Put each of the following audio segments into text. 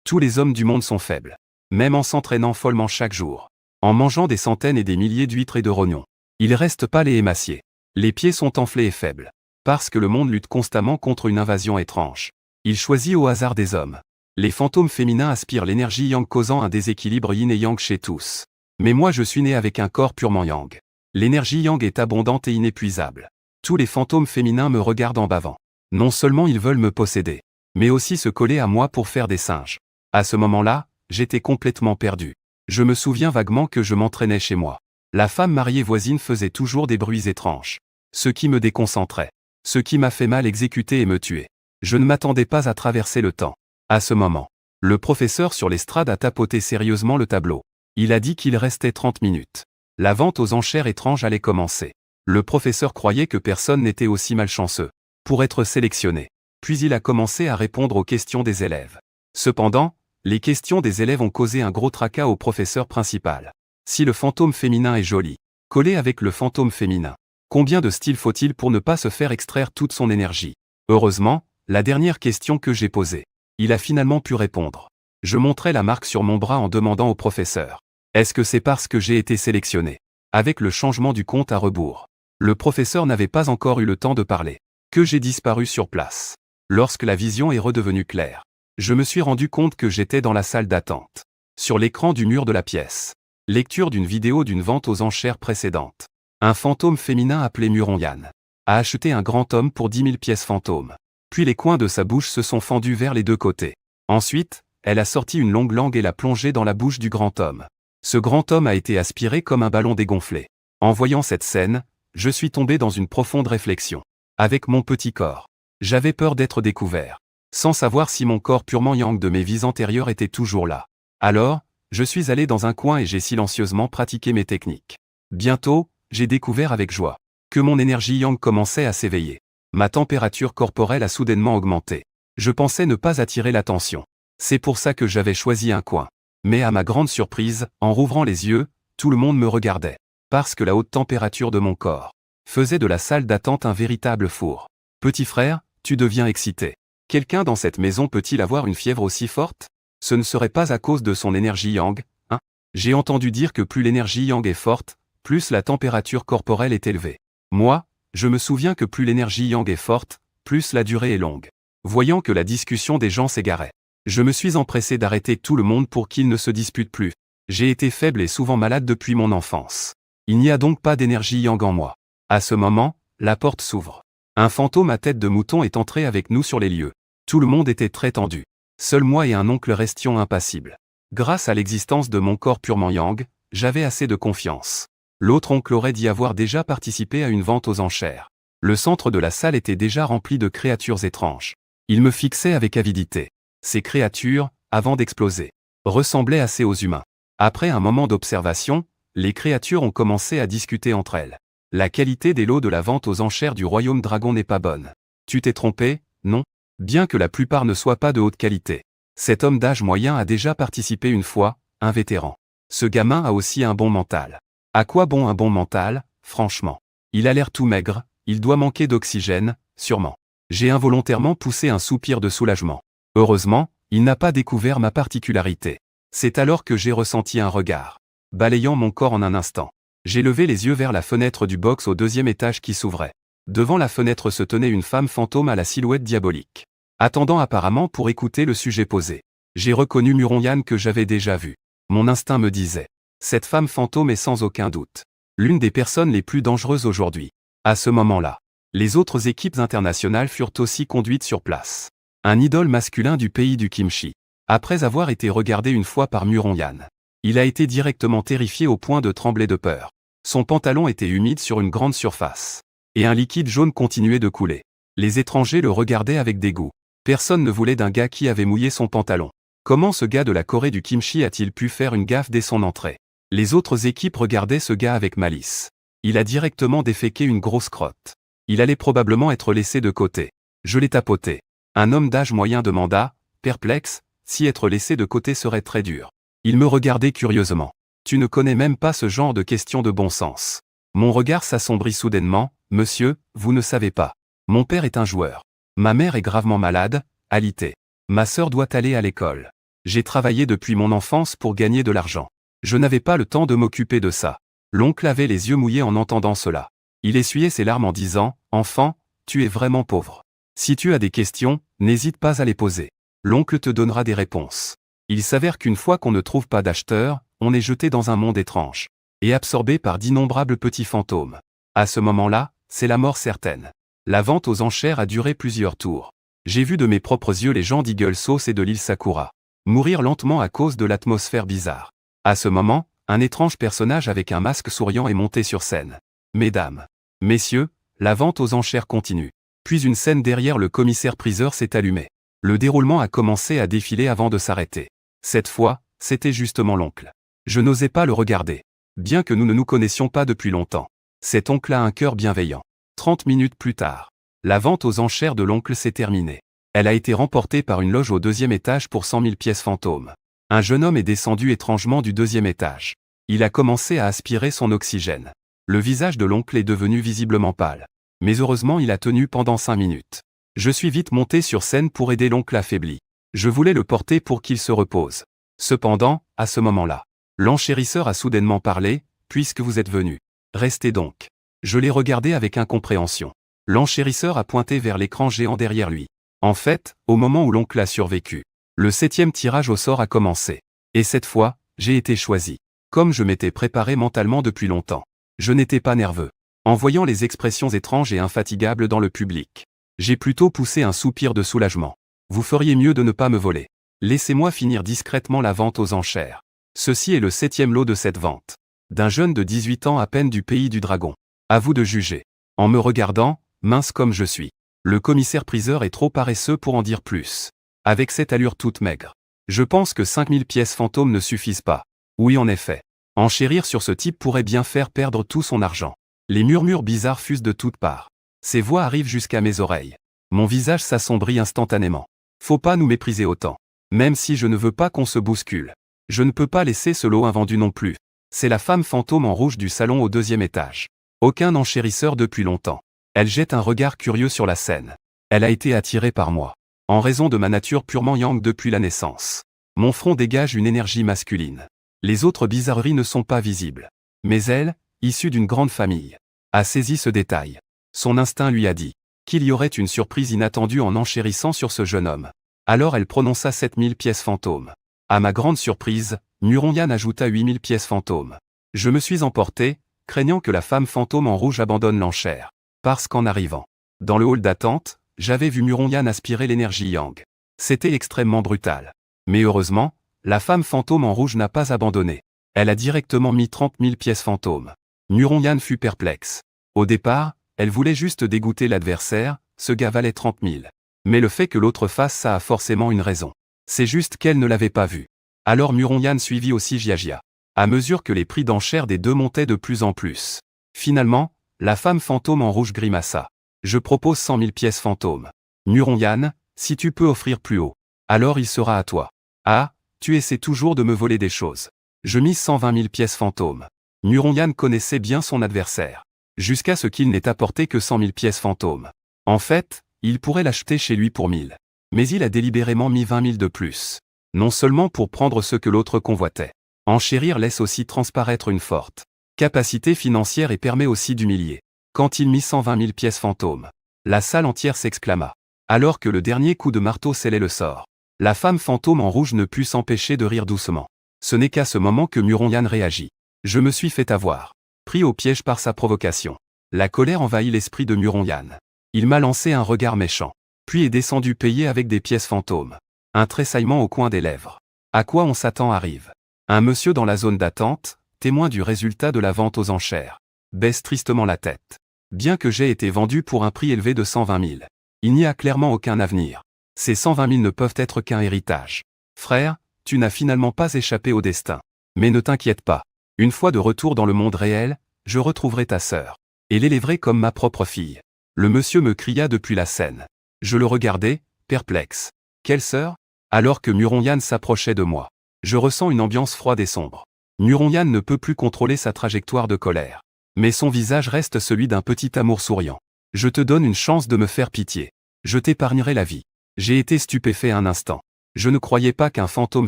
Tous les hommes du monde sont faibles. Même en s'entraînant follement chaque jour. En mangeant des centaines et des milliers d'huîtres et de rognons. Ils restent pâles et émaciés. Les pieds sont enflés et faibles. Parce que le monde lutte constamment contre une invasion étrange. Il choisit au hasard des hommes. Les fantômes féminins aspirent l'énergie yang causant un déséquilibre yin et yang chez tous. Mais moi je suis né avec un corps purement yang. L'énergie yang est abondante et inépuisable. Tous les fantômes féminins me regardent en bavant. Non seulement ils veulent me posséder, mais aussi se coller à moi pour faire des singes. À ce moment-là, j'étais complètement perdu. Je me souviens vaguement que je m'entraînais chez moi. La femme mariée voisine faisait toujours des bruits étranges. Ce qui me déconcentrait. Ce qui m'a fait mal exécuter et me tuer. Je ne m'attendais pas à traverser le temps. À ce moment, le professeur sur l'estrade a tapoté sérieusement le tableau. Il a dit qu'il restait 30 minutes. La vente aux enchères étranges allait commencer. Le professeur croyait que personne n'était aussi malchanceux pour être sélectionné. Puis il a commencé à répondre aux questions des élèves. Cependant, les questions des élèves ont causé un gros tracas au professeur principal. Si le fantôme féminin est joli, collé avec le fantôme féminin, combien de styles faut-il pour ne pas se faire extraire toute son énergie? Heureusement, la dernière question que j'ai posée, il a finalement pu répondre. Je montrai la marque sur mon bras en demandant au professeur. Est-ce que c'est parce que j'ai été sélectionné? Avec le changement du compte à rebours. Le professeur n'avait pas encore eu le temps de parler. Que j'ai disparu sur place. Lorsque la vision est redevenue claire, je me suis rendu compte que j'étais dans la salle d'attente. Sur l'écran du mur de la pièce. Lecture d'une vidéo d'une vente aux enchères précédente. Un fantôme féminin appelé Muron-Yan a acheté un grand homme pour 10 000 pièces fantômes. Puis les coins de sa bouche se sont fendus vers les deux côtés. Ensuite, elle a sorti une longue langue et l'a plongée dans la bouche du grand homme. Ce grand homme a été aspiré comme un ballon dégonflé. En voyant cette scène, je suis tombé dans une profonde réflexion. Avec mon petit corps, j'avais peur d'être découvert. Sans savoir si mon corps purement yang de mes vies antérieures était toujours là. Alors, je suis allé dans un coin et j'ai silencieusement pratiqué mes techniques. Bientôt, j'ai découvert avec joie que mon énergie yang commençait à s'éveiller. Ma température corporelle a soudainement augmenté. Je pensais ne pas attirer l'attention. C'est pour ça que j'avais choisi un coin. Mais à ma grande surprise, en rouvrant les yeux, tout le monde me regardait. Parce que la haute température de mon corps faisait de la salle d'attente un véritable four. Petit frère, tu deviens excité. Quelqu'un dans cette maison peut-il avoir une fièvre aussi forte? Ce ne serait pas à cause de son énergie yang, hein? J'ai entendu dire que plus l'énergie yang est forte, plus la température corporelle est élevée. Moi, je me souviens que plus l'énergie yang est forte, plus la durée est longue. Voyant que la discussion des gens s'égarait, je me suis empressé d'arrêter tout le monde pour qu'ils ne se disputent plus. J'ai été faible et souvent malade depuis mon enfance. Il n'y a donc pas d'énergie yang en moi. À ce moment, la porte s'ouvre. Un fantôme à tête de mouton est entré avec nous sur les lieux. Tout le monde était très tendu. Seul moi et un oncle restions impassibles. Grâce à l'existence de mon corps purement yang, j'avais assez de confiance. L'autre oncle aurait dit avoir déjà participé à une vente aux enchères. Le centre de la salle était déjà rempli de créatures étranges. Il me fixait avec avidité. Ces créatures, avant d'exploser, ressemblaient assez aux humains. Après un moment d'observation, les créatures ont commencé à discuter entre elles. La qualité des lots de la vente aux enchères du royaume dragon n'est pas bonne. Tu t'es trompé, non? Bien que la plupart ne soient pas de haute qualité. Cet homme d'âge moyen a déjà participé une fois, un vétéran. Ce gamin a aussi un bon mental. À quoi bon un bon mental, franchement? Il a l'air tout maigre, il doit manquer d'oxygène, sûrement. J'ai involontairement poussé un soupir de soulagement. Heureusement, il n'a pas découvert ma particularité. C'est alors que j'ai ressenti un regard balayant mon corps en un instant. J'ai levé les yeux vers la fenêtre du box au 2e étage qui s'ouvrait. Devant la fenêtre se tenait une femme fantôme à la silhouette diabolique. Attendant apparemment pour écouter le sujet posé. J'ai reconnu Muron-Yan que j'avais déjà vu. Mon instinct me disait. Cette femme fantôme est sans aucun doute l'une des personnes les plus dangereuses aujourd'hui. À ce moment-là, les autres équipes internationales furent aussi conduites sur place. Un idole masculin du pays du kimchi. Après avoir été regardé une fois par Muron-Yan, il a été directement terrifié au point de trembler de peur. Son pantalon était humide sur une grande surface. Et un liquide jaune continuait de couler. Les étrangers le regardaient avec dégoût. Personne ne voulait d'un gars qui avait mouillé son pantalon. Comment ce gars de la Corée du kimchi a-t-il pu faire une gaffe dès son entrée? Les autres équipes regardaient ce gars avec malice. Il a directement déféqué une grosse crotte. Il allait probablement être laissé de côté. Je l'ai tapoté. Un homme d'âge moyen demanda, perplexe, si être laissé de côté serait très dur. Il me regardait curieusement. Tu ne connais même pas ce genre de questions de bon sens. Mon regard s'assombrit soudainement. Monsieur, vous ne savez pas. Mon père est un joueur. Ma mère est gravement malade, alité. Ma sœur doit aller à l'école. J'ai travaillé depuis mon enfance pour gagner de l'argent. Je n'avais pas le temps de m'occuper de ça. L'oncle avait les yeux mouillés en entendant cela. Il essuyait ses larmes en disant, « Enfant, tu es vraiment pauvre. Si tu as des questions, n'hésite pas à les poser. L'oncle te donnera des réponses. » Il s'avère qu'une fois qu'on ne trouve pas d'acheteur, on est jeté dans un monde étrange et absorbé par d'innombrables petits fantômes. À ce moment-là, c'est la mort certaine. La vente aux enchères a duré plusieurs tours. J'ai vu de mes propres yeux les gens d'Eagle Sauce et de l'île Sakura mourir lentement à cause de l'atmosphère bizarre. À ce moment, un étrange personnage avec un masque souriant est monté sur scène. Mesdames, messieurs, la vente aux enchères continue. Puis une scène derrière le commissaire-priseur s'est allumée. Le déroulement a commencé à défiler avant de s'arrêter. Cette fois, c'était justement l'oncle. Je n'osais pas le regarder. Bien que nous ne nous connaissions pas depuis longtemps. Cet oncle a un cœur bienveillant. 30 minutes plus tard, la vente aux enchères de l'oncle s'est terminée. Elle a été remportée par une loge au 2e étage pour 100 000 pièces fantômes. Un jeune homme est descendu étrangement du 2e étage. Il a commencé à aspirer son oxygène. Le visage de l'oncle est devenu visiblement pâle. Mais heureusement il a tenu pendant 5 minutes. Je suis vite monté sur scène pour aider l'oncle affaibli. Je voulais le porter pour qu'il se repose. Cependant, à ce moment-là, l'enchérisseur a soudainement parlé, « Puisque vous êtes venu, restez donc. » Je l'ai regardé avec incompréhension. L'enchérisseur a pointé vers l'écran géant derrière lui. En fait, au moment où l'oncle a survécu, le 7e tirage au sort a commencé. Et cette fois, j'ai été choisi. Comme je m'étais préparé mentalement depuis longtemps. Je n'étais pas nerveux. En voyant les expressions étranges et infatigables dans le public, j'ai plutôt poussé un soupir de soulagement. Vous feriez mieux de ne pas me voler. Laissez-moi finir discrètement la vente aux enchères. Ceci est le 7e lot de cette vente. D'un jeune de 18 ans à peine du pays du dragon. À vous de juger. En me regardant, mince comme je suis. Le commissaire-priseur est trop paresseux pour en dire plus. Avec cette allure toute maigre. Je pense que 5000 pièces fantômes ne suffisent pas. Oui en effet. Enchérir sur ce type pourrait bien faire perdre tout son argent. Les murmures bizarres fusent de toutes parts. Ces voix arrivent jusqu'à mes oreilles. Mon visage s'assombrit instantanément. Faut pas nous mépriser autant. Même si je ne veux pas qu'on se bouscule. Je ne peux pas laisser ce lot invendu non plus. C'est la femme fantôme en rouge du salon au 2e étage. Aucun enchérisseur depuis longtemps. Elle jette un regard curieux sur la scène. Elle a été attirée par moi. En raison de ma nature purement yang depuis la naissance. Mon front dégage une énergie masculine. Les autres bizarreries ne sont pas visibles. Mais elle, issue d'une grande famille, a saisi ce détail. Son instinct lui a dit qu'il y aurait une surprise inattendue en enchérissant sur ce jeune homme. Alors elle prononça 7000 pièces fantômes. À ma grande surprise, Muronyan ajouta 8000 pièces fantômes. Je me suis emporté, craignant que la femme fantôme en rouge abandonne l'enchère. Parce qu'en arrivant dans le hall d'attente, j'avais vu Muronyan aspirer l'énergie yang. C'était extrêmement brutal. Mais heureusement, la femme fantôme en rouge n'a pas abandonné. Elle a directement mis 30 000 pièces fantômes. Muronyan fut perplexe. Au départ, elle voulait juste dégoûter l'adversaire, ce gars valait 30 000. Mais le fait que l'autre fasse ça a forcément une raison. C'est juste qu'elle ne l'avait pas vu. Alors Muronyan suivit aussi Jiajia. À mesure que les prix d'enchères des deux montaient de plus en plus. Finalement, la femme fantôme en rouge grimaça. Je propose 100 000 pièces fantômes. Muronyan, si tu peux offrir plus haut, alors il sera à toi. Ah, tu essaies toujours de me voler des choses. Je mise 120 000 pièces fantômes. Muronyan connaissait bien son adversaire. Jusqu'à ce qu'il n'ait apporté que 100 000 pièces fantômes. En fait, il pourrait l'acheter chez lui pour 1000. Mais il a délibérément mis 20 000 de plus. Non seulement pour prendre ce que l'autre convoitait. Enchérir laisse aussi transparaître une forte capacité financière et permet aussi d'humilier. Quand il mit 120 000 pièces fantômes, la salle entière s'exclama. Alors que le dernier coup de marteau scellait le sort. La femme fantôme en rouge ne put s'empêcher de rire doucement. Ce n'est qu'à ce moment que Muronyan réagit. Je me suis fait avoir. Pris au piège par sa provocation. La colère envahit l'esprit de Muronyan. Il m'a lancé un regard méchant. Puis est descendu payer avec des pièces fantômes. Un tressaillement au coin des lèvres. À quoi on s'attend arrive. Un monsieur dans la zone d'attente, témoin du résultat de la vente aux enchères, baisse tristement la tête. Bien que j'ai été vendu pour un prix élevé de 120 000, il n'y a clairement aucun avenir. Ces 120 000 ne peuvent être qu'un héritage. Frère, tu n'as finalement pas échappé au destin. Mais ne t'inquiète pas. Une fois de retour dans le monde réel, je retrouverai ta sœur. Et l'élèverai comme ma propre fille. Le monsieur me cria depuis la scène. Je le regardais, perplexe. Quelle sœur? Alors que Muronyan s'approchait de moi. Je ressens une ambiance froide et sombre. Muronyan ne peut plus contrôler sa trajectoire de colère. Mais son visage reste celui d'un petit amour souriant. Je te donne une chance de me faire pitié. Je t'épargnerai la vie. J'ai été stupéfait un instant. Je ne croyais pas qu'un fantôme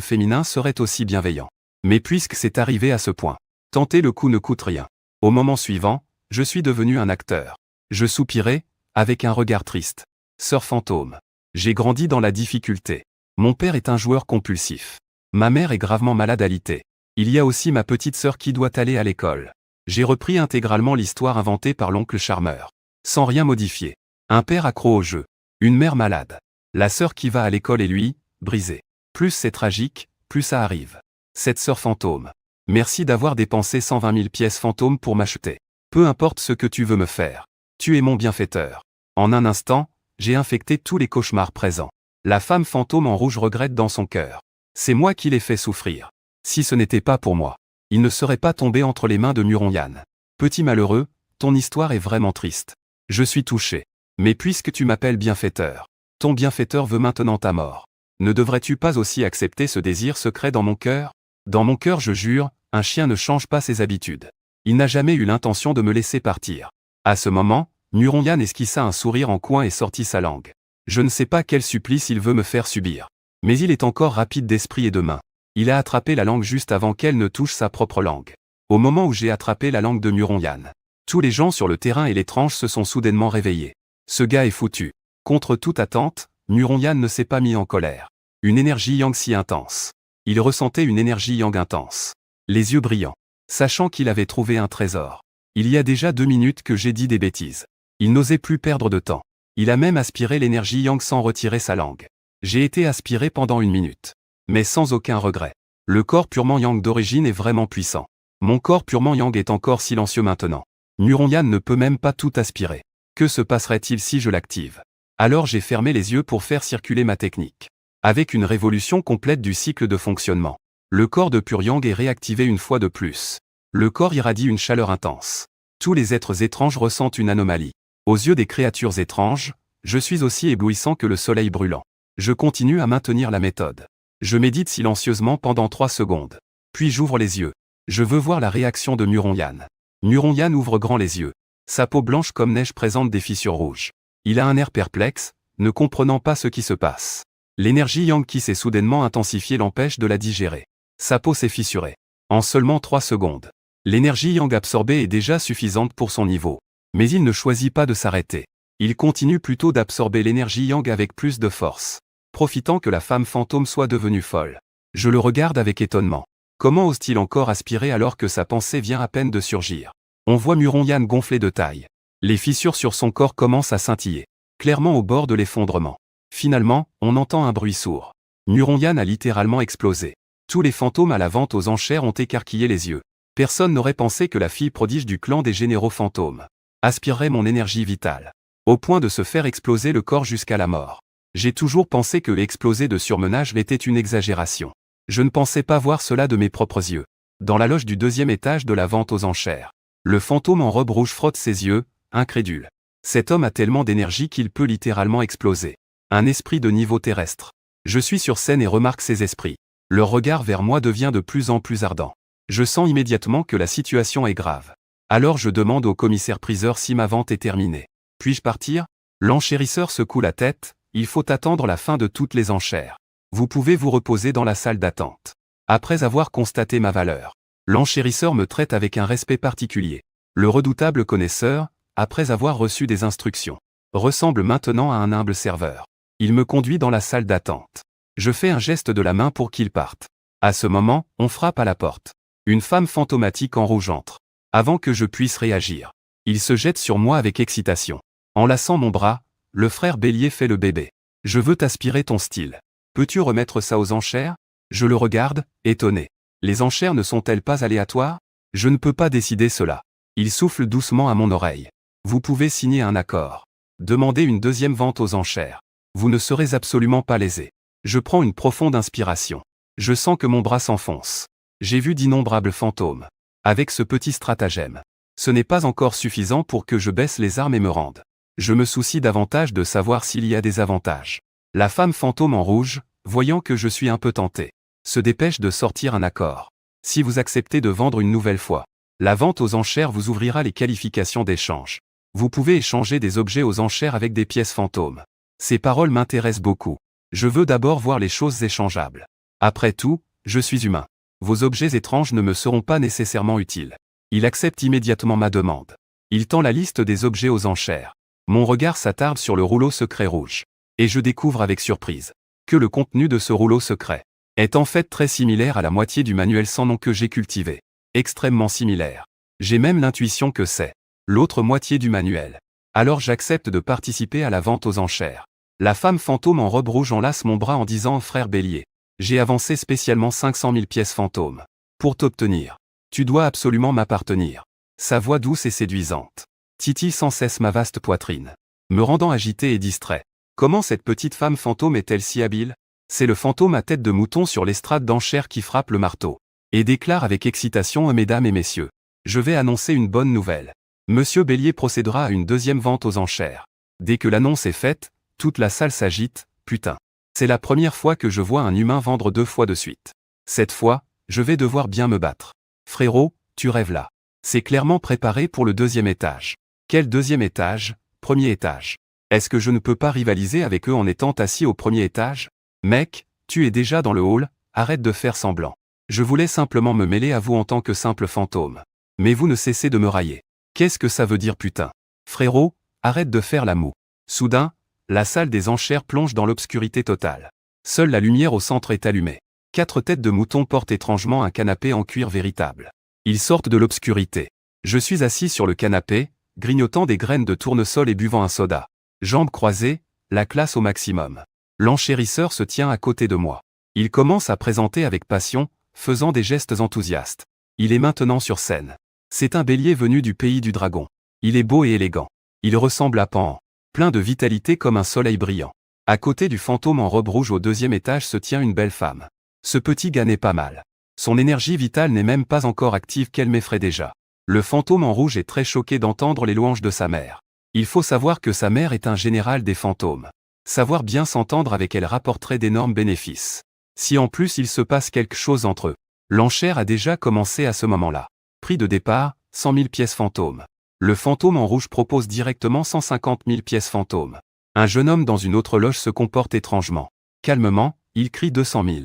féminin serait aussi bienveillant. Mais puisque c'est arrivé à ce point, tenter le coup ne coûte rien. Au moment suivant, je suis devenu un acteur. Je soupirais, avec un regard triste. Sœur fantôme. J'ai grandi dans la difficulté. Mon père est un joueur compulsif. Ma mère est gravement malade alitée. Il y a aussi ma petite sœur qui doit aller à l'école. J'ai repris intégralement l'histoire inventée par l'oncle charmeur. Sans rien modifier. Un père accro au jeu. Une mère malade. La sœur qui va à l'école et lui, brisé. Plus c'est tragique, plus ça arrive. Cette sœur fantôme. Merci d'avoir dépensé 120 000 pièces fantômes pour m'acheter. Peu importe ce que tu veux me faire. Tu es mon bienfaiteur. En un instant, j'ai infecté tous les cauchemars présents. La femme fantôme en rouge regrette dans son cœur. C'est moi qui l'ai fait souffrir. Si ce n'était pas pour moi, il ne serait pas tombé entre les mains de Muronyan. Petit malheureux, ton histoire est vraiment triste. Je suis touché. Mais puisque tu m'appelles bienfaiteur, ton bienfaiteur veut maintenant ta mort. Ne devrais-tu pas aussi accepter ce désir secret dans mon cœur? Dans mon cœur, je jure, un chien ne change pas ses habitudes. Il n'a jamais eu l'intention de me laisser partir. À ce moment, Muronyan esquissa un sourire en coin et sortit sa langue. Je ne sais pas quel supplice il veut me faire subir. Mais il est encore rapide d'esprit et de main. Il a attrapé la langue juste avant qu'elle ne touche sa propre langue. Au moment où j'ai attrapé la langue de Muronyan, tous les gens sur le terrain et l'étrange se sont soudainement réveillés. Ce gars est foutu. Contre toute attente, Muronyan ne s'est pas mis en colère. Une énergie yang si intense. Il ressentait une énergie yang intense. Les yeux brillants. Sachant qu'il avait trouvé un trésor. Il y a déjà 2 minutes que j'ai dit des bêtises. Il n'osait plus perdre de temps. Il a même aspiré l'énergie yang sans retirer sa langue. J'ai été aspiré pendant 1 minute. Mais sans aucun regret. Le corps purement yang d'origine est vraiment puissant. Mon corps purement yang est encore silencieux maintenant. Muronyan ne peut même pas tout aspirer. Que se passerait-il si je l'active? Alors j'ai fermé les yeux pour faire circuler ma technique. Avec une révolution complète du cycle de fonctionnement. Le corps de pur yang est réactivé une fois de plus. Le corps irradie une chaleur intense. Tous les êtres étranges ressentent une anomalie. Aux yeux des créatures étranges, je suis aussi éblouissant que le soleil brûlant. Je continue à maintenir la méthode. Je médite silencieusement pendant 3 secondes. Puis j'ouvre les yeux. Je veux voir la réaction de Muronyan. Muronyan ouvre grand les yeux. Sa peau blanche comme neige présente des fissures rouges. Il a un air perplexe, ne comprenant pas ce qui se passe. L'énergie yang qui s'est soudainement intensifiée l'empêche de la digérer. Sa peau s'est fissurée. En seulement 3 secondes. L'énergie yang absorbée est déjà suffisante pour son niveau. Mais il ne choisit pas de s'arrêter. Il continue plutôt d'absorber l'énergie yang avec plus de force. Profitant que la femme fantôme soit devenue folle. Je le regarde avec étonnement. Comment ose-t-il encore aspirer alors que sa pensée vient à peine de surgir? On voit Muronyan gonfler de taille. Les fissures sur son corps commencent à scintiller. Clairement au bord de l'effondrement. Finalement, on entend un bruit sourd. Muronyan a littéralement explosé. Tous les fantômes à la vente aux enchères ont écarquillé les yeux. Personne n'aurait pensé que la fille prodige du clan des généraux fantômes aspirerait mon énergie vitale. Au point de se faire exploser le corps jusqu'à la mort. J'ai toujours pensé que exploser de surmenage était une exagération. Je ne pensais pas voir cela de mes propres yeux. Dans la loge du 2e étage de la vente aux enchères. Le fantôme en robe rouge frotte ses yeux, incrédule. Cet homme a tellement d'énergie qu'il peut littéralement exploser. Un esprit de niveau terrestre. Je suis sur scène et remarque ces esprits. Leur regard vers moi devient de plus en plus ardent. Je sens immédiatement que la situation est grave. Alors je demande au commissaire-priseur si ma vente est terminée. Puis-je partir? L'enchérisseur secoue la tête, il faut attendre la fin de toutes les enchères. Vous pouvez vous reposer dans la salle d'attente. Après avoir constaté ma valeur, l'enchérisseur me traite avec un respect particulier. Le redoutable connaisseur, après avoir reçu des instructions, ressemble maintenant à un humble serveur. Il me conduit dans la salle d'attente. Je fais un geste de la main pour qu'il parte. À ce moment, on frappe à la porte. Une femme fantomatique en rouge entre. Avant que je puisse réagir, il se jette sur moi avec excitation. Enlaçant mon bras, le frère Bélier fait le bébé. Je veux t'aspirer ton style. Peux-tu remettre ça aux enchères? Je le regarde, étonné. Les enchères ne sont-elles pas aléatoires? Je ne peux pas décider cela. Il souffle doucement à mon oreille. Vous pouvez signer un accord. Demandez une 2e vente aux enchères. Vous ne serez absolument pas lésé. Je prends une profonde inspiration. Je sens que mon bras s'enfonce. J'ai vu d'innombrables fantômes. Avec ce petit stratagème. Ce n'est pas encore suffisant pour que je baisse les armes et me rende. Je me soucie davantage de savoir s'il y a des avantages. La femme fantôme en rouge, voyant que je suis un peu tenté, se dépêche de sortir un accord. Si vous acceptez de vendre une nouvelle fois, la vente aux enchères vous ouvrira les qualifications d'échange. Vous pouvez échanger des objets aux enchères avec des pièces fantômes. Ces paroles m'intéressent beaucoup. Je veux d'abord voir les choses échangeables. Après tout, je suis humain. Vos objets étranges ne me seront pas nécessairement utiles. Il accepte immédiatement ma demande. Il tend la liste des objets aux enchères. Mon regard s'attarde sur le rouleau secret rouge. Et je découvre avec surprise que le contenu de ce rouleau secret est en fait très similaire à la moitié du manuel sans nom que j'ai cultivé. Extrêmement similaire. J'ai même l'intuition que c'est l'autre moitié du manuel. Alors j'accepte de participer à la vente aux enchères. La femme fantôme en robe rouge enlace mon bras en disant « Frère Bélier, j'ai avancé spécialement 500 000 pièces fantômes. Pour t'obtenir, tu dois absolument m'appartenir. » Sa voix douce et séduisante titille sans cesse ma vaste poitrine, me rendant agité et distrait. Comment cette petite femme fantôme est-elle si habile? C'est le fantôme à tête de mouton sur l'estrade d'enchères qui frappe le marteau et déclare avec excitation « Mesdames et messieurs, je vais annoncer une bonne nouvelle. Monsieur Bélier procédera à une deuxième vente aux enchères. » Dès que l'annonce est faite, toute la salle s'agite. Putain. C'est la première fois que je vois un humain vendre 2 fois de suite. Cette fois, je vais devoir bien me battre. Frérot, tu rêves là. C'est clairement préparé pour le 2e étage. Quel 2e étage? 1er étage. Est-ce que je ne peux pas rivaliser avec eux en étant assis au 1er étage? Mec, tu es déjà dans le hall, arrête de faire semblant. Je voulais simplement me mêler à vous en tant que simple fantôme. Mais vous ne cessez de me railler. Qu'est-ce que ça veut dire putain? Frérot, arrête de faire la moue. Soudain, la salle des enchères plonge dans l'obscurité totale. Seule la lumière au centre est allumée. 4 têtes de moutons portent étrangement un canapé en cuir véritable. Ils sortent de l'obscurité. Je suis assis sur le canapé, grignotant des graines de tournesol et buvant un soda. Jambes croisées, la classe au maximum. L'enchérisseur se tient à côté de moi. Il commence à présenter avec passion, faisant des gestes enthousiastes. Il est maintenant sur scène. C'est un bélier venu du pays du dragon. Il est beau et élégant. Il ressemble à Pan, plein de vitalité comme un soleil brillant. À côté du fantôme en robe rouge au 2e étage se tient une belle femme. Ce petit gars n'est pas mal. Son énergie vitale n'est même pas encore active qu'elle m'effraie déjà. Le fantôme en rouge est très choqué d'entendre les louanges de sa mère. Il faut savoir que sa mère est un général des fantômes. Savoir bien s'entendre avec elle rapporterait d'énormes bénéfices. Si en plus il se passe quelque chose entre eux. L'enchère a déjà commencé à ce moment-là. Prix de départ, 100 000 pièces fantômes. Le fantôme en rouge propose directement 150 000 pièces fantômes. Un jeune homme dans une autre loge se comporte étrangement. Calmement, il crie 200 000.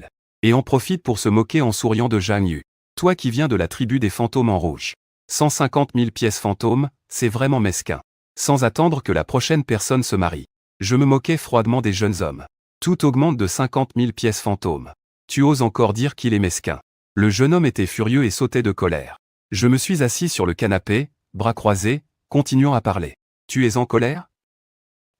Et en profite pour se moquer en souriant de Zhang Yu. Toi qui viens de la tribu des fantômes en rouge. 150 000 pièces fantômes, c'est vraiment mesquin. Sans attendre que la prochaine personne se marie. Je me moquais froidement des jeunes hommes. Tout augmente de 50 000 pièces fantômes. Tu oses encore dire qu'il est mesquin. Le jeune homme était furieux et sautait de colère. Je me suis assis sur le canapé, bras croisés, continuant à parler. Tu es en colère?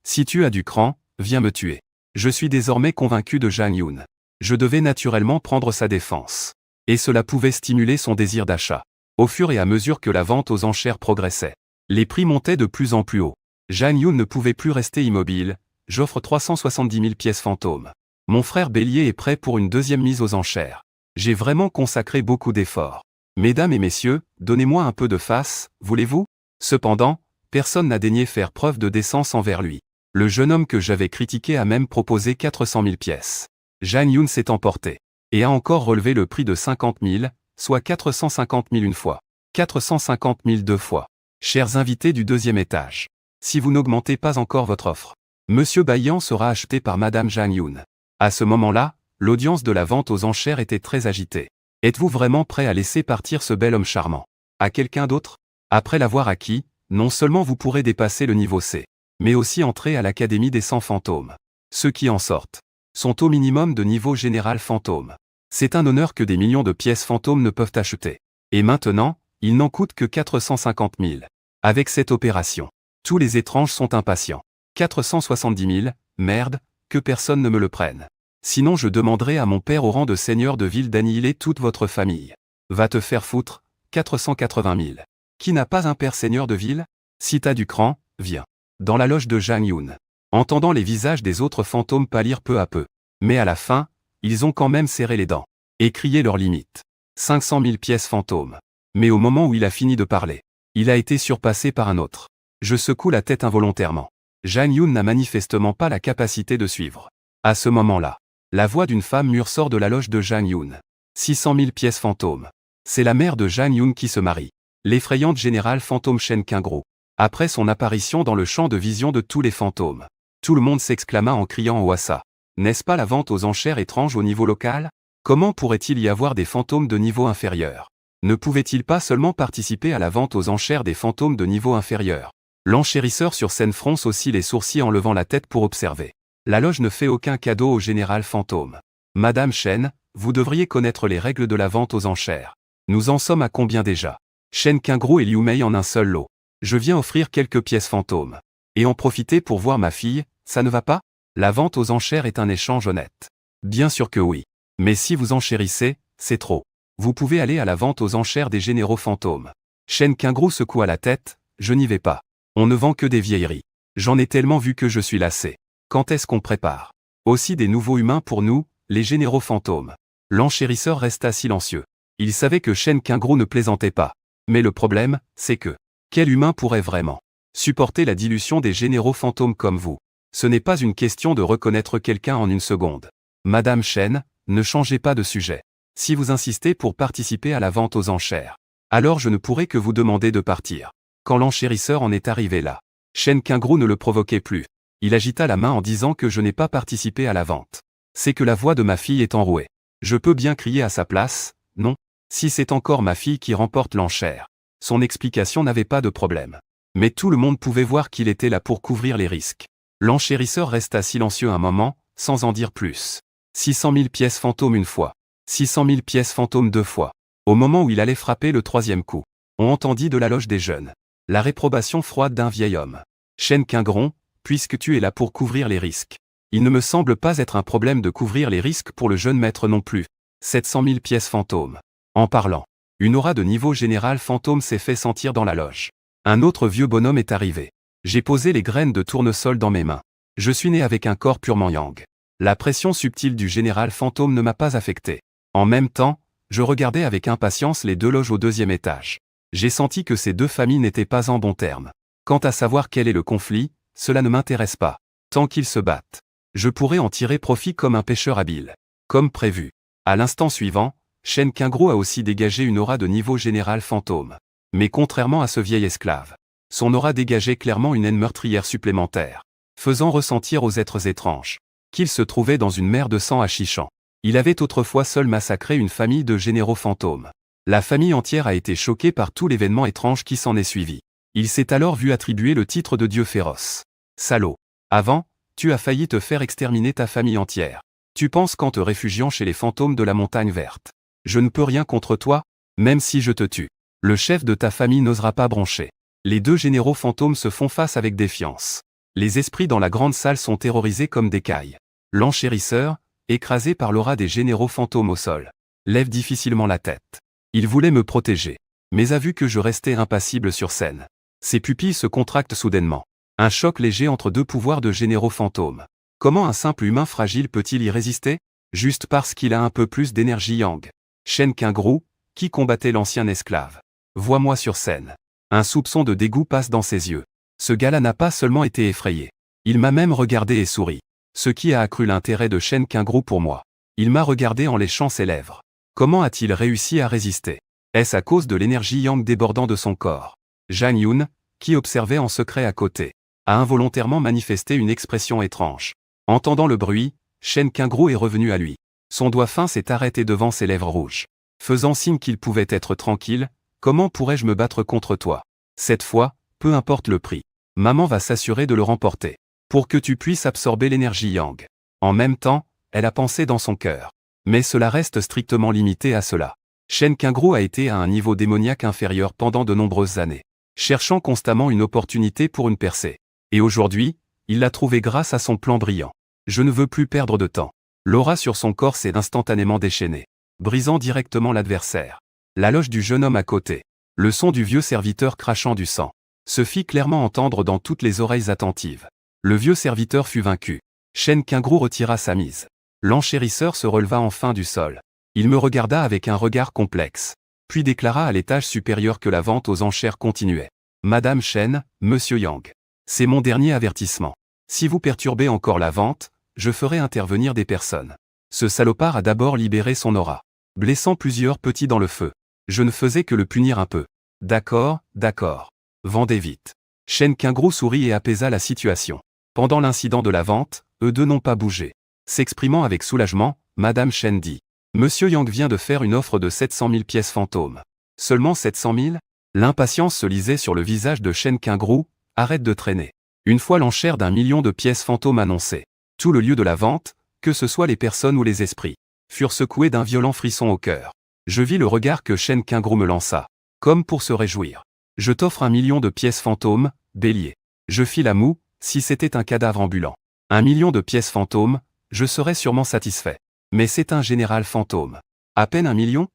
Si tu as du cran, viens me tuer. Je suis désormais convaincu de Zhang Yun. Je devais naturellement prendre sa défense. Et cela pouvait stimuler son désir d'achat. Au fur et à mesure que la vente aux enchères progressait, les prix montaient de plus en plus haut. Zhang Yun ne pouvait plus rester immobile. J'offre 370 000 pièces fantômes. Mon frère Bélier est prêt pour une deuxième mise aux enchères. J'ai vraiment consacré beaucoup d'efforts. Mesdames et messieurs, donnez-moi un peu de face, voulez-vous? Cependant, personne n'a daigné faire preuve de décence envers lui. Le jeune homme que j'avais critiqué a même proposé 400 000 pièces. Zhang Yun s'est emporté. Et a encore relevé le prix de 50 000, soit 450 000 une fois. 450 000 deux fois. Chers invités du 2e étage. Si vous n'augmentez pas encore votre offre, Monsieur Bayan sera acheté par Madame Zhang Yun. À ce moment-là, l'audience de la vente aux enchères était très agitée. Êtes-vous vraiment prêt à laisser partir ce bel homme charmant? À quelqu'un d'autre? Après l'avoir acquis, non seulement vous pourrez dépasser le niveau C, mais aussi entrer à l'Académie des 100 fantômes. Ceux qui en sortent sont au minimum de niveau général fantôme. C'est un honneur que des millions de pièces fantômes ne peuvent acheter. Et maintenant, il n'en coûte que 450 000. Avec cette opération, tous les étranges sont impatients. 470 000, merde, que personne ne me le prenne. Sinon je demanderai à mon père au rang de seigneur de ville d'annihiler toute votre famille. Va te faire foutre, 480 000. Qui n'a pas un père seigneur de ville? Si t'as du cran, viens. Dans la loge de Zhang Yun. Entendant les visages des autres fantômes pâlir peu à peu. Mais à la fin, ils ont quand même serré les dents. Et crié leurs limites. 500 000 pièces fantômes. Mais au moment où il a fini de parler, il a été surpassé par un autre. Je secoue la tête involontairement. Zhang Yun n'a manifestement pas la capacité de suivre. À ce moment-là, la voix d'une femme mûre sort de la loge de Zhang Yun. 600 000 pièces fantômes. C'est la mère de Zhang Yun qui se marie. L'effrayante générale fantôme Shen Qingru. Après son apparition dans le champ de vision de tous les fantômes, tout le monde s'exclama en criant au Hassa. N'est-ce pas la vente aux enchères étrange au niveau local? Comment pourrait-il y avoir des fantômes de niveau inférieur? Ne pouvait-il pas seulement participer à la vente aux enchères des fantômes de niveau inférieur? L'enchérisseur sur scène fronce aussi les sourcils en levant la tête pour observer. La loge ne fait aucun cadeau au général fantôme. Madame Chen, vous devriez connaître les règles de la vente aux enchères. Nous en sommes à combien déjà? Shen Qingru et Liu Mei en un seul lot. Je viens offrir quelques pièces fantômes. Et en profiter pour voir ma fille, ça ne va pas? La vente aux enchères est un échange honnête. Bien sûr que oui. Mais si vous enchérissez, c'est trop. Vous pouvez aller à la vente aux enchères des généraux fantômes. Shen Qingru secoua la tête, je n'y vais pas. On ne vend que des vieilleries. J'en ai tellement vu que je suis lassé. Quand est-ce qu'on prépare aussi des nouveaux humains pour nous, les généraux fantômes? L'enchérisseur resta silencieux. Il savait que Shen Qingru ne plaisantait pas. Mais le problème, c'est que, quel humain pourrait vraiment supporter la dilution des généraux fantômes comme vous? Ce n'est pas une question de reconnaître quelqu'un en une seconde. Madame Chen, ne changez pas de sujet. Si vous insistez pour participer à la vente aux enchères, alors je ne pourrai que vous demander de partir. Quand l'enchérisseur en est arrivé là, Shen Qingru ne le provoquait plus. Il agita la main en disant que je n'ai pas participé à la vente. C'est que la voix de ma fille est enrouée. Je peux bien crier à sa place, non? Si c'est encore ma fille qui remporte l'enchère. Son explication n'avait pas de problème. Mais tout le monde pouvait voir qu'il était là pour couvrir les risques. L'enchérisseur resta silencieux un moment, sans en dire plus. 600 000 pièces fantômes une fois. 600 000 pièces fantômes deux fois. Au moment où il allait frapper le troisième coup, on entendit de la loge des jeunes la réprobation froide d'un vieil homme. Shen Qingru, puisque tu es là pour couvrir les risques. Il ne me semble pas être un problème de couvrir les risques pour le jeune maître non plus. 700 000 pièces fantômes. En parlant, une aura de niveau général fantôme s'est fait sentir dans la loge. Un autre vieux bonhomme est arrivé. J'ai posé les graines de tournesol dans mes mains. Je suis né avec un corps purement yang. La pression subtile du général fantôme ne m'a pas affecté. En même temps, je regardais avec impatience les deux loges au deuxième étage. J'ai senti que ces deux familles n'étaient pas en bons termes. Quant à savoir quel est le conflit, cela ne m'intéresse pas. Tant qu'ils se battent, je pourrais en tirer profit comme un pêcheur habile. Comme prévu. À l'instant suivant, Shen Qingru a aussi dégagé une aura de niveau général fantôme. Mais contrairement à ce vieil esclave, son aura dégageait clairement une haine meurtrière supplémentaire, faisant ressentir aux êtres étranges qu'il se trouvait dans une mer de sang achichant. Il avait autrefois seul massacré une famille de généraux fantômes. La famille entière a été choquée par tout l'événement étrange qui s'en est suivi. Il s'est alors vu attribuer le titre de dieu féroce. Salaud. Avant, tu as failli te faire exterminer ta famille entière. Tu penses qu'en te réfugiant chez les fantômes de la montagne verte, je ne peux rien contre toi, même si je te tue. Le chef de ta famille n'osera pas broncher. Les deux généraux fantômes se font face avec défiance. Les esprits dans la grande salle sont terrorisés comme des cailles. L'enchérisseur, écrasé par l'aura des généraux fantômes au sol, lève difficilement la tête. Il voulait me protéger, mais a vu que je restais impassible sur scène. Ses pupilles se contractent soudainement. Un choc léger entre deux pouvoirs de généraux fantômes. Comment un simple humain fragile peut-il y résister? Juste parce qu'il a un peu plus d'énergie yang. Shen Qingru, qui combattait l'ancien esclave. Vois-moi sur scène. Un soupçon de dégoût passe dans ses yeux. Ce gars-là n'a pas seulement été effrayé. Il m'a même regardé et souri. Ce qui a accru l'intérêt de Shen Qingru pour moi. Il m'a regardé en léchant ses lèvres. Comment a-t-il réussi à résister? Est-ce à cause de l'énergie yang débordant de son corps? Zhang Yun, qui observait en secret à côté, a involontairement manifesté une expression étrange. Entendant le bruit, Shen Qingru est revenu à lui. Son doigt fin s'est arrêté devant ses lèvres rouges. Faisant signe qu'il pouvait être tranquille, comment pourrais-je me battre contre toi? Cette fois, peu importe le prix. Maman va s'assurer de le remporter. Pour que tu puisses absorber l'énergie yang. En même temps, elle a pensé dans son cœur. Mais cela reste strictement limité à cela. Shen Qingru a été à un niveau démoniaque inférieur pendant de nombreuses années, cherchant constamment une opportunité pour une percée. Et aujourd'hui, il l'a trouvée grâce à son plan brillant. Je ne veux plus perdre de temps. L'aura sur son corps s'est instantanément déchaînée, brisant directement l'adversaire. La loge du jeune homme à côté, le son du vieux serviteur crachant du sang, se fit clairement entendre dans toutes les oreilles attentives. Le vieux serviteur fut vaincu. Shen Qingru retira sa mise. L'enchérisseur se releva enfin du sol. Il me regarda avec un regard complexe, puis déclara à l'étage supérieur que la vente aux enchères continuait. Madame Chen, Monsieur Yang. C'est mon dernier avertissement. Si vous perturbez encore la vente, je ferai intervenir des personnes. Ce salopard a d'abord libéré son aura, blessant plusieurs petits dans le feu. Je ne faisais que le punir un peu. D'accord, d'accord. Vendez vite. Shen Qingru sourit et apaisa la situation. Pendant l'incident de la vente, eux deux n'ont pas bougé. S'exprimant avec soulagement, Madame Chen dit. Monsieur Yang vient de faire une offre de 700 000 pièces fantômes. Seulement 700 000 ? L'impatience se lisait sur le visage de Shen Qingru. Arrête de traîner. Une fois l'enchère d'1 million de pièces fantômes annoncée, tout le lieu de la vente, que ce soit les personnes ou les esprits, furent secoués d'un violent frisson au cœur. Je vis le regard que Shen Qingru me lança, comme pour se réjouir. Je t'offre 1 million de pièces fantômes, bélier. Je fis la moue, si c'était un cadavre ambulant. 1 million de pièces fantômes, je serais sûrement satisfait. Mais c'est un général fantôme. À peine 1 million ?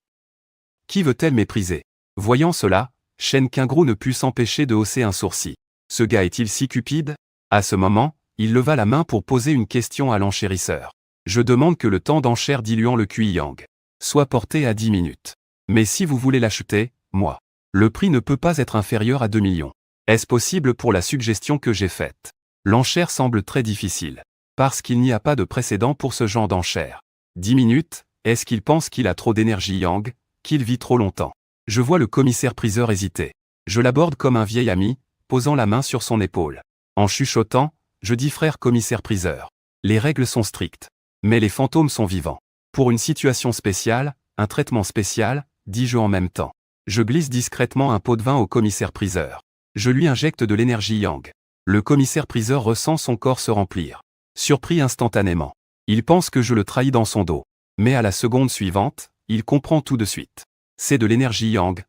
Qui veut-elle mépriser ? Voyant cela, Shen Qingru ne put s'empêcher de hausser un sourcil. Ce gars est-il si cupide ? À ce moment, il leva la main pour poser une question à l'enchérisseur. Je demande que le temps d'enchère diluant le QI Yang soit porté à 10 minutes. Mais si vous voulez l'acheter, moi, le prix ne peut pas être inférieur à 2 millions. Est-ce possible pour la suggestion que j'ai faite ? L'enchère semble très difficile. Parce qu'il n'y a pas de précédent pour ce genre d'enchère. 10 minutes, est-ce qu'il pense qu'il a trop d'énergie Yang, qu'il vit trop longtemps ? Je vois le commissaire-priseur hésiter. Je l'aborde comme un vieil ami, posant la main sur son épaule. En chuchotant, je dis frère commissaire-priseur. Les règles sont strictes. Mais les fantômes sont vivants. Pour une situation spéciale, un traitement spécial, dis-je en même temps. Je glisse discrètement un pot de vin au commissaire-priseur. Je lui injecte de l'énergie Yang. Le commissaire-priseur ressent son corps se remplir. Surpris instantanément. Il pense que je le trahis dans son dos. Mais à la seconde suivante, il comprend tout de suite. C'est de l'énergie Yang,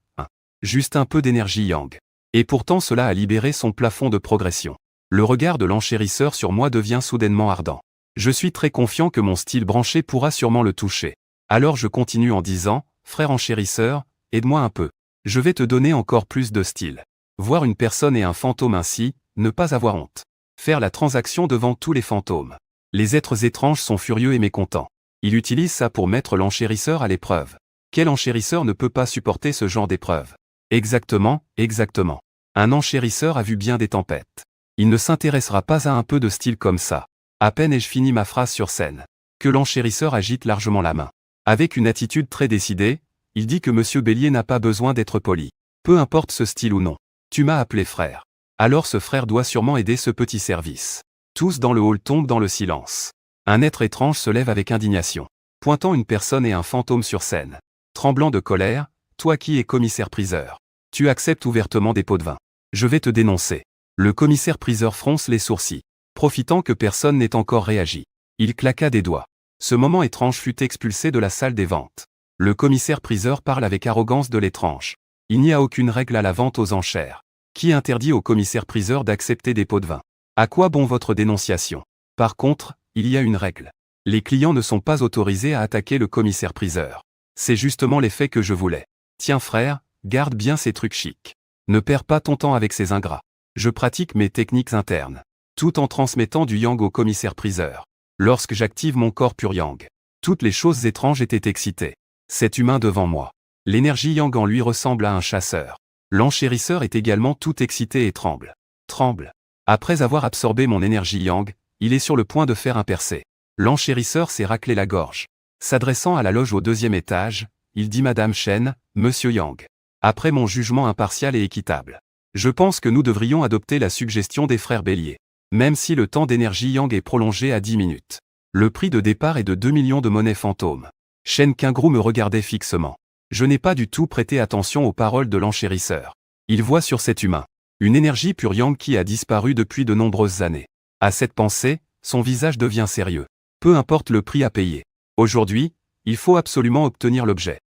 juste un peu d'énergie Yang. Et pourtant cela a libéré son plafond de progression. Le regard de l'enchérisseur sur moi devient soudainement ardent. Je suis très confiant que mon style branché pourra sûrement le toucher. Alors je continue en disant, frère enchérisseur, aide-moi un peu. Je vais te donner encore plus de style. Voir une personne et un fantôme ainsi, ne pas avoir honte. Faire la transaction devant tous les fantômes. Les êtres étranges sont furieux et mécontents. Il utilise ça pour mettre l'enchérisseur à l'épreuve. Quel enchérisseur ne peut pas supporter ce genre d'épreuve ? Exactement, exactement. Un enchérisseur a vu bien des tempêtes. Il ne s'intéressera pas à un peu de style comme ça. À peine ai-je fini ma phrase sur scène, que l'enchérisseur agite largement la main. Avec une attitude très décidée, il dit que Monsieur Bélier n'a pas besoin d'être poli. Peu importe ce style ou non. Tu m'as appelé frère. Alors ce frère doit sûrement aider ce petit service. Tous dans le hall tombent dans le silence. Un être étrange se lève avec indignation, pointant une personne et un fantôme sur scène. Tremblant de colère, toi qui es commissaire-priseur. Tu acceptes ouvertement des pots de vin. Je vais te dénoncer. Le commissaire-priseur fronce les sourcils, profitant que personne n'ait encore réagi. Il claqua des doigts. Ce moment étrange fut expulsé de la salle des ventes. Le commissaire-priseur parle avec arrogance de l'étrange. Il n'y a aucune règle à la vente aux enchères. Qui interdit au commissaire-priseur d'accepter des pots de vin ? À quoi bon votre dénonciation ? Par contre, il y a une règle. Les clients ne sont pas autorisés à attaquer le commissaire-priseur. C'est justement l'effet que je voulais. Tiens frère, garde bien ces trucs chics. Ne perds pas ton temps avec ces ingrats. Je pratique mes techniques internes, tout en transmettant du yang au commissaire-priseur. Lorsque j'active mon corps pur yang, toutes les choses étranges étaient excitées. Cet humain devant moi. L'énergie yang en lui ressemble à un chasseur. L'enchérisseur est également tout excité et tremble. Tremble. Après avoir absorbé mon énergie yang, il est sur le point de faire un percé. L'enchérisseur s'est raclé la gorge. S'adressant à la loge au 2e étage, il dit Madame Chen, Monsieur Yang. Après mon jugement impartial et équitable, je pense que nous devrions adopter la suggestion des frères Bélier. Même si le temps d'énergie Yang est prolongé à 10 minutes. Le prix de départ est de 2 millions de monnaies fantômes. Shen Qingru me regardait fixement. Je n'ai pas du tout prêté attention aux paroles de l'enchérisseur. Il voit sur cet humain une énergie pure Yang qui a disparu depuis de nombreuses années. À cette pensée, son visage devient sérieux. Peu importe le prix à payer. Aujourd'hui, il faut absolument obtenir l'objet.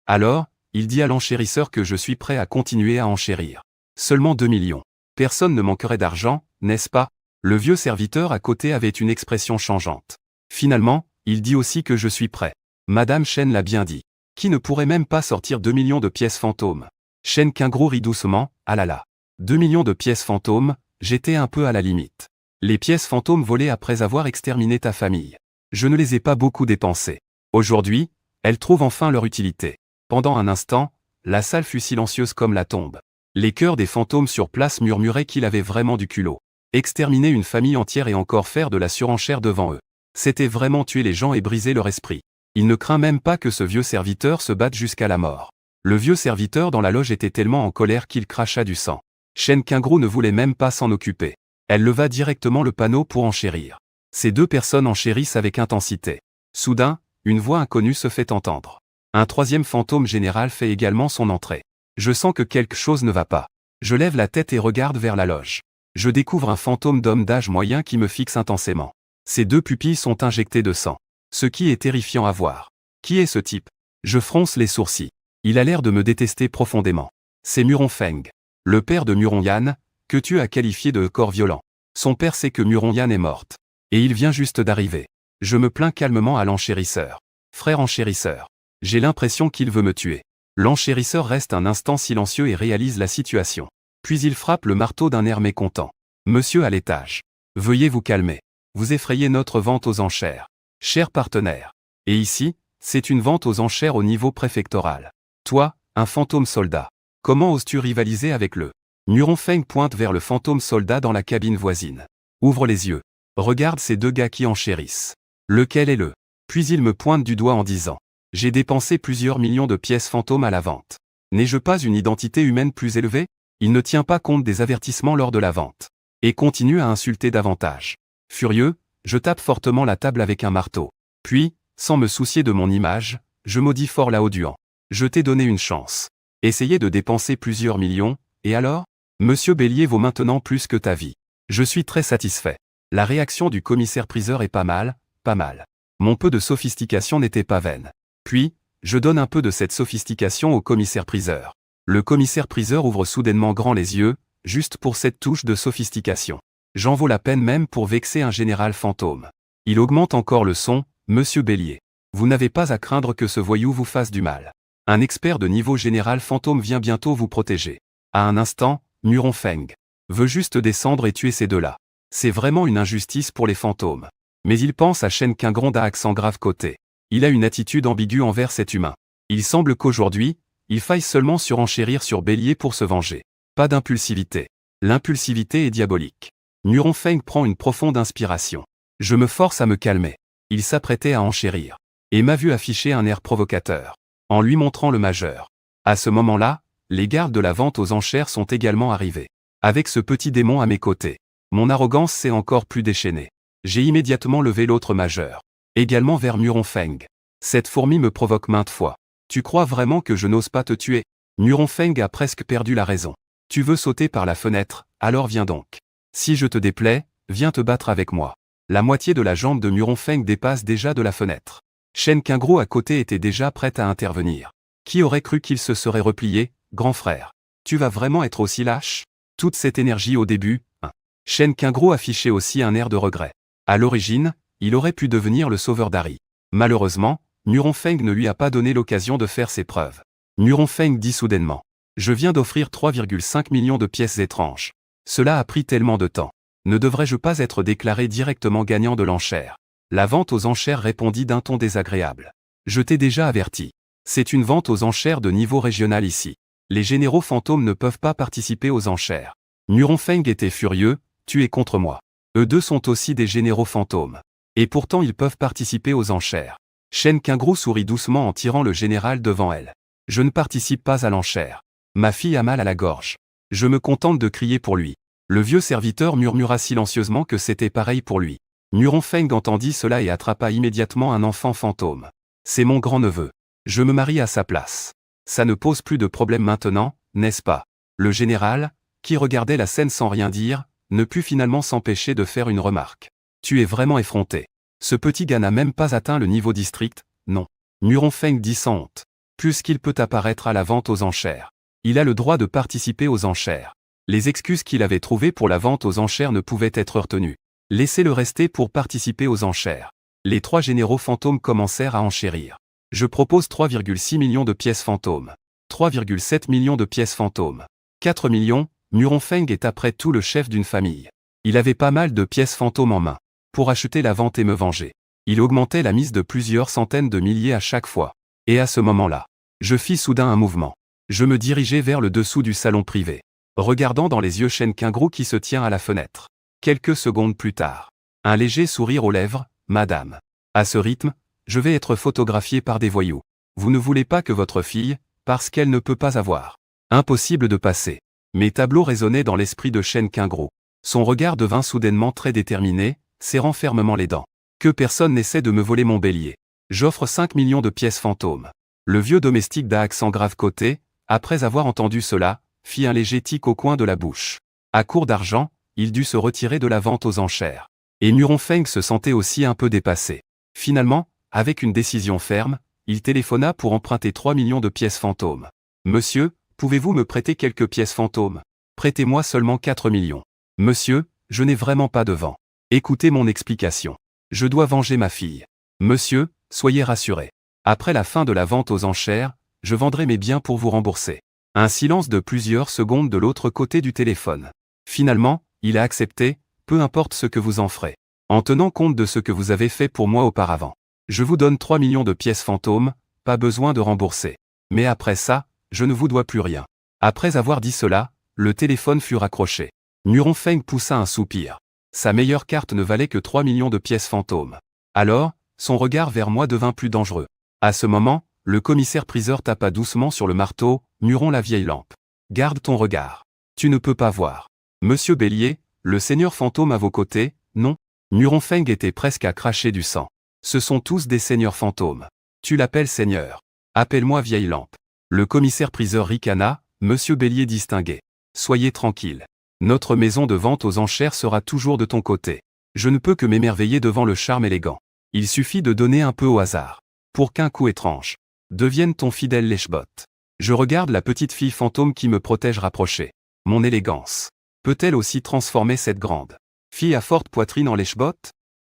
Alors, il dit à l'enchérisseur que je suis prêt à continuer à enchérir. Seulement 2 millions. Personne ne manquerait d'argent, n'est-ce pas ? Le vieux serviteur à côté avait une expression changeante. Finalement, il dit aussi que je suis prêt. Madame Chen l'a bien dit. Qui ne pourrait même pas sortir 2 millions de pièces fantômes ? Shen Qingru rit doucement, ah là là. 2 millions de pièces fantômes, j'étais un peu à la limite. Les pièces fantômes volées après avoir exterminé ta famille. Je ne les ai pas beaucoup dépensées. Aujourd'hui, elles trouvent enfin leur utilité. Pendant un instant, la salle fut silencieuse comme la tombe. Les cœurs des fantômes sur place murmuraient qu'il avait vraiment du culot. Exterminer une famille entière et encore faire de la surenchère devant eux. C'était vraiment tuer les gens et briser leur esprit. Il ne craint même pas que ce vieux serviteur se batte jusqu'à la mort. Le vieux serviteur dans la loge était tellement en colère qu'il cracha du sang. Shen Qingru ne voulait même pas s'en occuper. Elle leva directement le panneau pour enchérir. Ces deux personnes enchérissent avec intensité. Soudain, une voix inconnue se fait entendre. Un troisième fantôme général fait également son entrée. Je sens que quelque chose ne va pas. Je lève la tête et regarde vers la loge. Je découvre un fantôme d'homme d'âge moyen qui me fixe intensément. Ses deux pupilles sont injectées de sang. Ce qui est terrifiant à voir. Qui est ce type? Je fronce les sourcils. Il a l'air de me détester profondément. C'est Muron Feng, le père de Muron Yan, que tu as qualifié de corps violent. Son père sait que Muron Yan est morte. Et il vient juste d'arriver. Je me plains calmement à l'enchérisseur. Frère enchérisseur. J'ai l'impression qu'il veut me tuer. L'enchérisseur reste un instant silencieux et réalise la situation. Puis il frappe le marteau d'un air mécontent. Monsieur à l'étage. Veuillez vous calmer. Vous effrayez notre vente aux enchères. Cher partenaire. Et ici, c'est une vente aux enchères au niveau préfectoral. Toi, un fantôme soldat. Comment oses-tu rivaliser avec le Muron Feng pointe vers le fantôme soldat dans la cabine voisine. Ouvre les yeux. Regarde ces deux gars qui enchérissent. Lequel est le? Puis il me pointe du doigt en disant. J'ai dépensé plusieurs millions de pièces fantômes à la vente. N'ai-je pas une identité humaine plus élevée? Il ne tient pas compte des avertissements lors de la vente. Et continue à insulter davantage. Furieux, je tape fortement la table avec un marteau. Puis, sans me soucier de mon image, je maudis fort la Oduan. Je t'ai donné une chance. Essayez de dépenser plusieurs millions, et alors? Monsieur Bélier vaut maintenant plus que ta vie. Je suis très satisfait. La réaction du commissaire-priseur est pas mal, pas mal. Mon peu de sophistication n'était pas vaine. Puis, je donne un peu de cette sophistication au commissaire-priseur. Le commissaire-priseur ouvre soudainement grand les yeux, juste pour cette touche de sophistication. J'en vaux la peine même pour vexer un général fantôme. Il augmente encore le son, Monsieur Bélier. Vous n'avez pas à craindre que ce voyou vous fasse du mal. Un expert de niveau général fantôme vient bientôt vous protéger. À un instant, Muron Feng veut juste descendre et tuer ces deux-là. C'est vraiment une injustice pour les fantômes. Mais il pense à Shen Qingron d'un accent grave côté. Il a une attitude ambiguë envers cet humain. Il semble qu'aujourd'hui, il faille seulement surenchérir sur Bélier pour se venger. Pas d'impulsivité. L'impulsivité est diabolique. Muron Feng prend une profonde inspiration. Je me force à me calmer. Il s'apprêtait à enchérir. Et m'a vu afficher un air provocateur. En lui montrant le majeur. À ce moment-là, les gardes de la vente aux enchères sont également arrivés. Avec ce petit démon à mes côtés. Mon arrogance s'est encore plus déchaînée. J'ai immédiatement levé l'autre majeur. Également vers Muron Feng. Cette fourmi me provoque maintes fois. Tu crois vraiment que je n'ose pas te tuer? Muron Feng a presque perdu la raison. Tu veux sauter par la fenêtre, alors viens donc. Si je te déplais, viens te battre avec moi. La moitié de la jambe de Muron Feng dépasse déjà de la fenêtre. Shen Qingron à côté était déjà prête à intervenir. Qui aurait cru qu'il se serait replié, grand frère? Tu vas vraiment être aussi lâche? Toute cette énergie au début, hein. Shen Qingron affichait aussi un air de regret. À l'origine, il aurait pu devenir le sauveur d'Harry. Malheureusement, Muron Feng ne lui a pas donné l'occasion de faire ses preuves. Muron Feng dit soudainement. Je viens d'offrir 3,5 millions de pièces étranges. Cela a pris tellement de temps. Ne devrais-je pas être déclaré directement gagnant de l'enchère? La vente aux enchères répondit d'un ton désagréable. Je t'ai déjà averti. C'est une vente aux enchères de niveau régional ici. Les généraux fantômes ne peuvent pas participer aux enchères. Muron Feng était furieux, tu es contre moi. Eux deux sont aussi des généraux fantômes. Et pourtant ils peuvent participer aux enchères. Shen Qingron sourit doucement en tirant le général devant elle. Je ne participe pas à l'enchère. Ma fille a mal à la gorge. Je me contente de crier pour lui. Le vieux serviteur murmura silencieusement que c'était pareil pour lui. Muron Feng entendit cela et attrapa immédiatement un enfant fantôme. C'est mon grand-neveu. Je me marie à sa place. Ça ne pose plus de problème maintenant, n'est-ce pas? Le général, qui regardait la scène sans rien dire, ne put finalement s'empêcher de faire une remarque. Tu es vraiment effronté. Ce petit gars n'a même pas atteint le niveau district, non. Muron Feng dit sans honte. Puisqu'il peut apparaître à la vente aux enchères. Il a le droit de participer aux enchères. Les excuses qu'il avait trouvées pour la vente aux enchères ne pouvaient être retenues. Laissez-le rester pour participer aux enchères. Les trois généraux fantômes commencèrent à enchérir. Je propose 3,6 millions de pièces fantômes. 3,7 millions de pièces fantômes. 4 millions, Muron Feng est après tout le chef d'une famille. Il avait pas mal de pièces fantômes en main. Pour acheter la vente et me venger. Il augmentait la mise de plusieurs centaines de milliers à chaque fois. Et à ce moment-là, je fis soudain un mouvement. Je me dirigeai vers le dessous du salon privé. Regardant dans les yeux Shen Qingron qui se tient à la fenêtre. Quelques secondes plus tard. Un léger sourire aux lèvres, madame. À ce rythme, je vais être photographié par des voyous. Vous ne voulez pas que votre fille, parce qu'elle ne peut pas avoir. Impossible de passer. Mes tableaux résonnaient dans l'esprit de Shen Qingron. Son regard devint soudainement très déterminé, serrant fermement les dents. Que personne n'essaie de me voler mon bélier. J'offre 5 millions de pièces fantômes. Le vieux domestique d'un accent grave côté, après avoir entendu cela, fit un léger tic au coin de la bouche. À court d'argent, il dut se retirer de la vente aux enchères. Et Muronfeng se sentait aussi un peu dépassé. Finalement, avec une décision ferme, il téléphona pour emprunter 3 millions de pièces fantômes. « Monsieur, pouvez-vous me prêter quelques pièces fantômes ? Prêtez-moi seulement 4 millions. Monsieur, je n'ai vraiment pas de vent. Écoutez mon explication. Je dois venger ma fille. Monsieur, soyez rassuré. Après la fin de la vente aux enchères, je vendrai mes biens pour vous rembourser. » Un silence de plusieurs secondes de l'autre côté du téléphone. Finalement, il a accepté, peu importe ce que vous en ferez. En tenant compte de ce que vous avez fait pour moi auparavant. Je vous donne 3 millions de pièces fantômes, pas besoin de rembourser. Mais après ça, je ne vous dois plus rien. Après avoir dit cela, le téléphone fut raccroché. Muronfeng poussa un soupir. Sa meilleure carte ne valait que 3 millions de pièces fantômes. Alors, son regard vers moi devint plus dangereux. À ce moment, le commissaire-priseur tapa doucement sur le marteau, Muron la vieille lampe. Garde ton regard. Tu ne peux pas voir. Monsieur Bélier, le seigneur fantôme à vos côtés, non? Muronfeng était presque à cracher du sang. Ce sont tous des seigneurs fantômes. Tu l'appelles seigneur. Appelle-moi vieille lampe. Le commissaire-priseur ricana, Monsieur Bélier distingué. Soyez tranquille. Notre maison de vente aux enchères sera toujours de ton côté. Je ne peux que m'émerveiller devant le charme élégant. Il suffit de donner un peu au hasard. Pour qu'un coup étrange devienne ton fidèle lèche-bot. Je regarde la petite fille fantôme qui me protège rapprochée. Mon élégance. Peut-elle aussi transformer cette grande fille à forte poitrine en lèche-bot?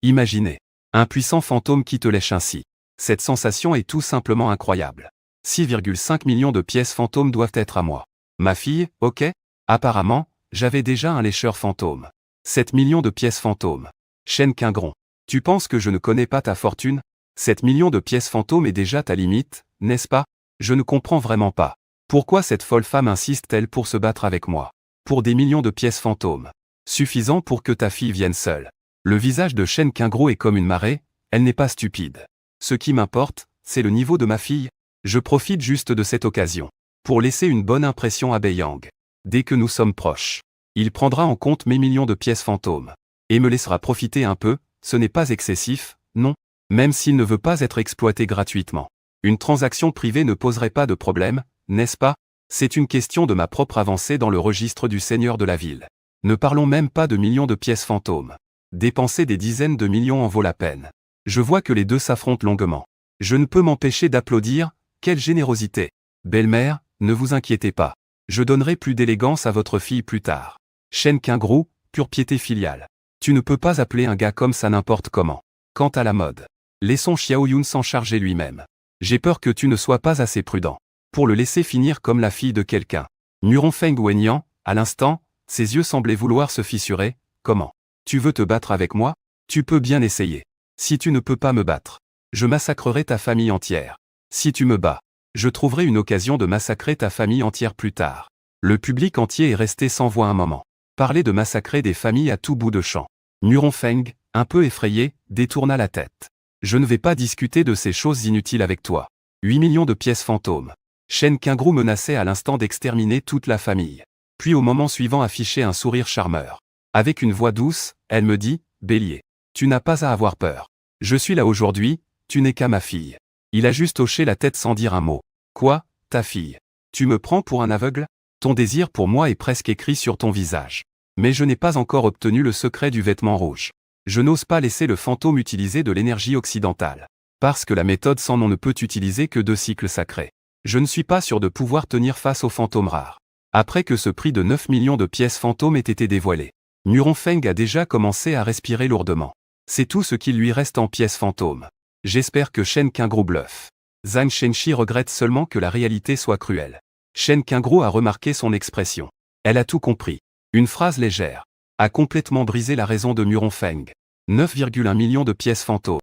Imaginez. Un puissant fantôme qui te lèche ainsi. Cette sensation est tout simplement incroyable. 6,5 millions de pièces fantômes doivent être à moi. Ma fille, ok? Apparemment, j'avais déjà un lécheur fantôme. 7 millions de pièces fantômes. Shen Qingron. Tu penses que je ne connais pas ta fortune? 7 millions de pièces fantômes est déjà ta limite, n'est-ce pas? Je ne comprends vraiment pas. Pourquoi cette folle femme insiste-t-elle pour se battre avec moi? Pour des millions de pièces fantômes. Suffisant pour que ta fille vienne seule. Le visage de Shen Qingron est comme une marée, elle n'est pas stupide. Ce qui m'importe, c'est le niveau de ma fille. Je profite juste de cette occasion. Pour laisser une bonne impression à Beiyang. Dès que nous sommes proches. Il prendra en compte mes millions de pièces fantômes. Et me laissera profiter un peu, ce n'est pas excessif, non? Même s'il ne veut pas être exploité gratuitement. Une transaction privée ne poserait pas de problème, n'est-ce pas? C'est une question de ma propre avancée dans le registre du seigneur de la ville. Ne parlons même pas de millions de pièces fantômes. Dépenser des dizaines de millions en vaut la peine. Je vois que les deux s'affrontent longuement. Je ne peux m'empêcher d'applaudir, quelle générosité. Belle-mère, ne vous inquiétez pas. Je donnerai plus d'élégance à votre fille plus tard. Shen Qingron, pure piété filiale. Tu ne peux pas appeler un gars comme ça n'importe comment. Quant à la mode. Laissons Xiaoyun s'en charger lui-même. J'ai peur que tu ne sois pas assez prudent. Pour le laisser finir comme la fille de quelqu'un. Muronfeng Wenyan, à l'instant, ses yeux semblaient vouloir se fissurer. Comment? Tu veux te battre avec moi? Tu peux bien essayer. Si tu ne peux pas me battre, je massacrerai ta famille entière. Si tu me bats, je trouverai une occasion de massacrer ta famille entière plus tard. Le public entier est resté sans voix un moment. Parler de massacrer des familles à tout bout de champ. Muronfeng, un peu effrayé, détourna la tête. Je ne vais pas discuter de ces choses inutiles avec toi. 8 millions de pièces fantômes. Shen Qingron menaçait à l'instant d'exterminer toute la famille. Puis au moment suivant affichait un sourire charmeur. Avec une voix douce, elle me dit, « Bélier, tu n'as pas à avoir peur. Je suis là aujourd'hui, tu n'es qu'à ma fille. » Il a juste hoché la tête sans dire un mot. « Quoi, ta fille? Tu me prends pour un aveugle? Ton désir pour moi est presque écrit sur ton visage. Mais je n'ai pas encore obtenu le secret du vêtement rouge. Je n'ose pas laisser le fantôme utiliser de l'énergie occidentale. Parce que la méthode sans nom ne peut utiliser que 2 cycles sacrés. Je ne suis pas sûr de pouvoir tenir face aux fantômes rares. » Après que ce prix de 9 millions de pièces fantômes ait été dévoilé, Muronfeng a déjà commencé à respirer lourdement. C'est tout ce qu'il lui reste en pièces fantômes. J'espère que Shen Qingron bluffe. Zhang Shenxi regrette seulement que la réalité soit cruelle. Shen Qingron a remarqué son expression. Elle a tout compris. Une phrase légère a complètement brisé la raison de Muronfeng. 9,1 millions de pièces fantômes.